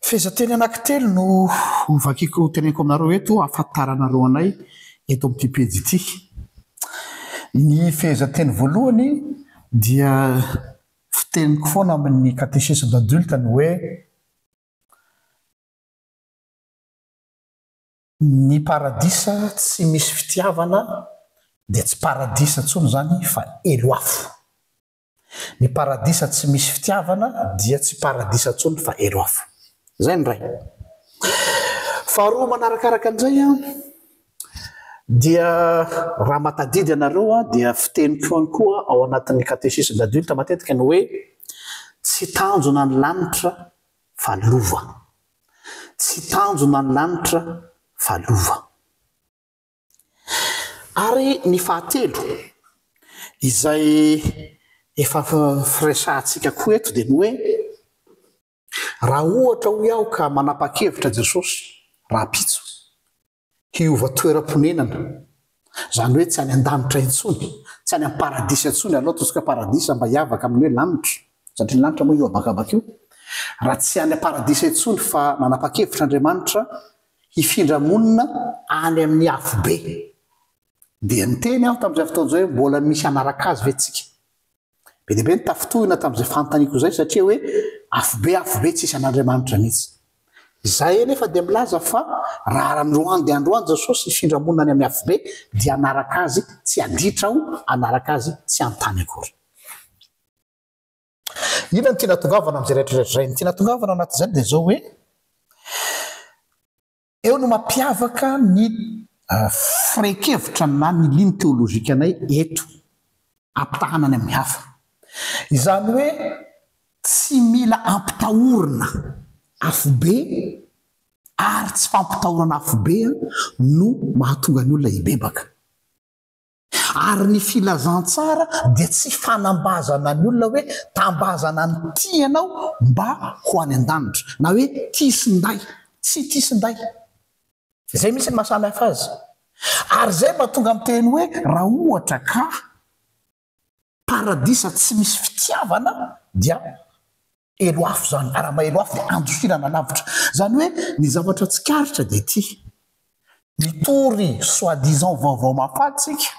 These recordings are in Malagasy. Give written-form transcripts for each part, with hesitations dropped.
Fehezanteny anankitelo no vakiko teneniko aminareo eto ahafantaranareo anay eto amin'ity pejy ity. Ny fehezanteny voalohany dia fiteniko foana amin'ny catéchisme d'adulte ny hoe ny paradisa tsy misy fitiavana dia tsy paradisa intsony zany fa eloafo. Ny paradisa tsy misy fitiavana dia tsy paradisa intsony fa eloafo. Zay ny ray. Faharoa manarakaraka an'izay dia raha matadidy ianareo dia fiteniko ihany koa ao anatin'ny catéchisme d'adulte matetika ny hoe tsy tanjona ny lanitra fa lova. Tsy tanjona ny lanitra fa lova. Ary ny fahatelo izay efa firesahantsika koa eto dia ny hoe raha ohatra ho iaho ka manapa-kevitra Jesosy raha-pitso hiova toeram-ponenana, zany hoe tsy any an-danitra intsony, tsy any amin'ny paradisa intsony, aloha totsika paradisa mba hiavaka amin'ny hoe lanitra, satria ny lanitra moa io abakabaka io. Raha tsy any paradisa intsony fa manapa-kevitra Andriamanitra hifindra monina any amin'ny afobe, dia niteny aho tamin'izay fotoana izay mbola misy anaraka azy ve tsika. Be dia be ny tafitohina tamin'izay fanontaniako izay satria hoe afobe tsisy an'Andriamanitra mihitsy. Izay nefa dia milaza fa raha androany dia androany Jesosy hifindra monina any amin'ny afobe dia anaraka azy tsy aditra aho, anaraka azy tsy antany akory. Ina ny tiana tongavana amin'izay rehetrarehetra izay? Ny tiana tongavana anatin'izay dia izao hoe eo no mampiavaka ny firenkevitra na ny liny teolojika anay eto ampitahana any amin'ny hafa. Izany hoe tsy mila ampitahorana afobe ary tsy fampitahorana afobe no mahatonga ny olona hibebaka. Ary ny filazantsara dia tsy fanambazana ny olona hoe tambazana ny tianao mba ho any an-danitra na hoe tisinday, tsy tisinday. Izay misy ny mahasamy hafa azy. Ary zay mahatonga miteny hoe raha ohatra ka paradisa tsy misy fitiavana dia eloafo zany. Raha maheloafo dia androsirana lavitra. Zany hoe ny zavatra tsikaritra dia ity. Mitory soi-disant vaovao mahafatsika,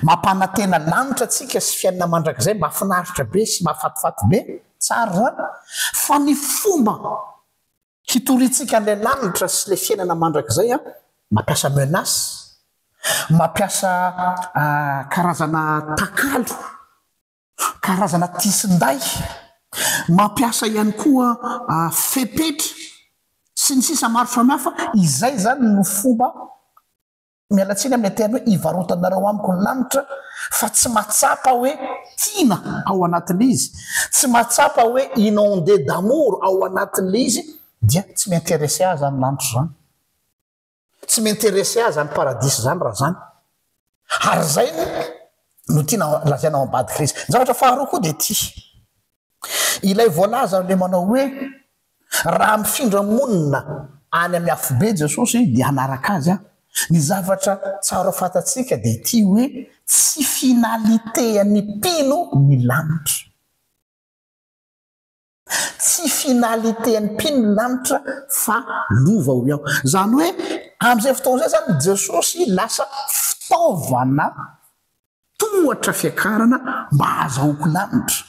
mampanantena lanitra tsika sy fiainana mandrakizay mahafinaritra be sy mahafatifaty be, tsara zany. Fa ny fomba hitoritsika an'ilay lanitra sy ilay fiainana mandrakizay mampiasa menace, mampiasa karazana takalo, karazana tisinday, mampiasa ihany koa fepetra sy ny sisa maro samihafa. Izay zany no fomba mialatsiny amin'ny teny hoe ivarotanareo amiko ny lanitra, fa tsy matsapa hoe tiana ao anatin'izy, tsy matsapa hoe inondé d'amour ao anatin'ilay izy, dia tsy m'intéressé azy any lanitra zany, tsy m'intéressé azy any paradisa zany raha zany. Ary zay no tiana lazaina ao ambady Kristy. Ny zavatra faharoa koa dia ty, ilay voalaza le manao hoe raha mifindra monina any amin'ny afobe Jesosy dia anaraka azy. Ny zavatra tsara fantatsika dia ity hoe tsy finalité-any mpino ny lanitra. Tsy finalité-any mpino ny lanitra fa lova ho iaho. Zany hoe amin'izay fotoana izay zany Jesosy lasa fitaovana tohatra fiakarana mba ahazoako lanitra.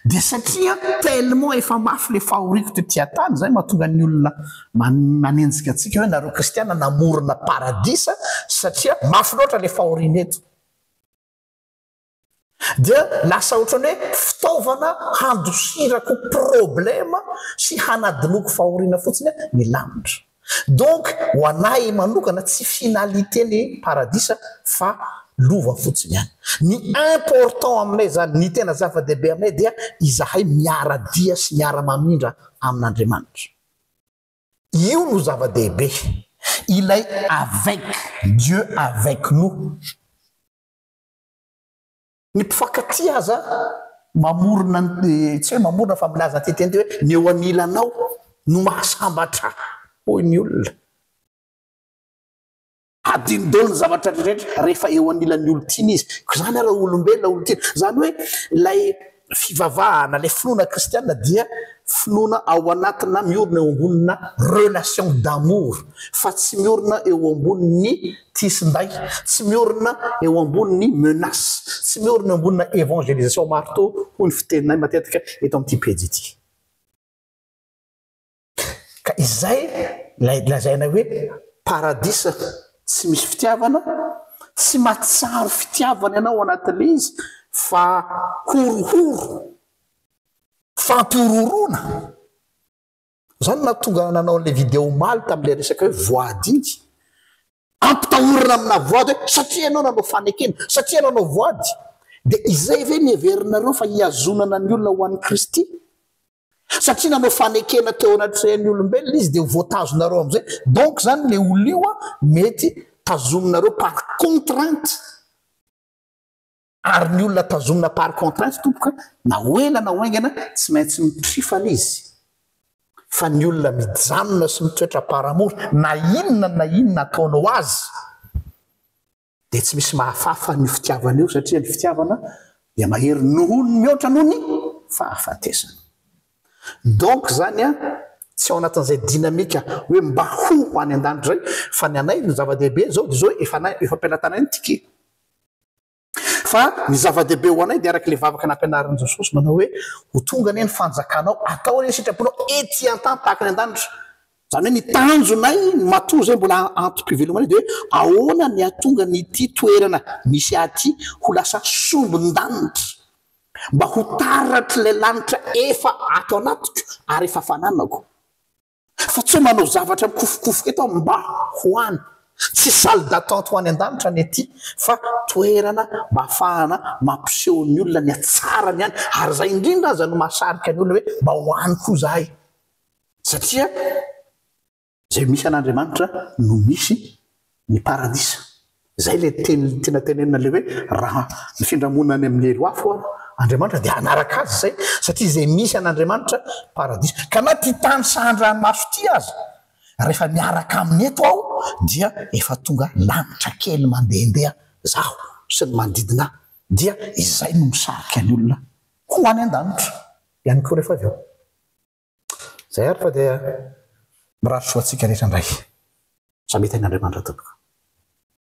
Dia satria tellement efa mafy le fahoriako tetỳ an-tany, zay mahatonga ny olona manenjika antsika hoe nareo kristiana namorona paradisa satria mafy loatra le fahoriana eto. Dia lasa ohatrany hoe fitaovana handosirako problema sy hanadinoko fahoriana fotsiny ny lanitra. Donc ho anay manokana tsy finalité ny paradisa fa lova fotsiny ihany. Ny important aminay zany, ny tena zava-dehibe aminay dia izahay miara-dia sy miara-mamindra amin'Andriamanitra. Io no zava-dehibe. Ilay avec Dieu avec nous. Ny mpifankatia aza mamorona, tsy hoe mamorona fa milaza teteny hoe ny eo anilanao no mahasambatra hoy ny olona. Adino ny zavatra rehetra rehefa eo anilan'ny olo tiana izy. Zany raha olombelona olo tiana. Zany hoe ilay fivavahana le finoana kristiana dia finoana ao anatina miorina eo ambonina relation d'amour fa tsy miorina eo amboniny tisinday tsy miorina eo amboniny menace tsy miorina eo ambonina évangélisation marteau hoy ny fiteninay matetika eto amin'ity pejy ity ka izay lazaina hoe paradisa tsy misy fitiavana tsy mahatsaro fitiavana ianao anatin'le izy fa horohoro fampiororona zany na tonga nanao an'le vidéo maly tam'le resaka hoe voadingy ampitahorina amina voady hoe satria ianao nanao fanekena satria ianao nanao voady de izay ve nieverinareo fa hiazonana ny olona ho an'ny Kristy satria nanao fanekena teo anatreny olombelona izy de voatazonareo am'izay donc zany le olo io mety tazominareo par contrainte ary ny olona tazomina par contrainte tompoka na oela na oaingana tsy maintsy mitrifana izy fa ny olona mijanona sy mitoetra paramory na inona ataonao azy de tsy misy mahafafa ny fitiavana io satria ny fitiavana dia mahery noho ny mihoatra noho ny fahafatesana donc zany tsy ao anatin'izay dinamika hoe mba ho any an-danitra zay fa ny anay ny zava-dehibe zao de zao efa ampianatanay ny tiky fa ny zava-dehibe ho anay de araky le vavaka nampianaran'i Jesosy manao hoe ho tonga ny fanjakanao atao any sitraponao ety an-tany tahaka ny an-danitra zany hoe ny tanjonay ny matoa zay mbola antom-pivelomanay de hoe ahoana ny atonga nyity toerana misy aty ho lasa sombon-danitra mba ho taratry le lanitra efa ato anatiko ary efa fananako fa tsy manao zavatra mikofokofoka eto mba hoany tsy salle d'attente ho any an-danitra ny aty fa toerana mba ahafahana mampiseho ny olona ny atsarany any ary zay indrindra aza no mahasarika ny olona hoe mba hoany koa zahay satria zay misy an'Andriamanitra no misy ny paradisa zay le tena tenenina le hoe raha ny findramonany amin'ny elo afo Andriamanitra dia anaraka azy zay satria zay misy an'Andriamanitra paradisa ka na ty tany sahandranomaso ty azy rehefa miaraka amin'ny eto aho dia efa tonga lanitra kely mandehandeha zaho sy ny manodidina dia izay no misarika ny olona ho any an-danitra ihany koa rehefa avy eo zay ary fa dia mirary soatsika rehetra indray samety ain'Andriamanitra tompoko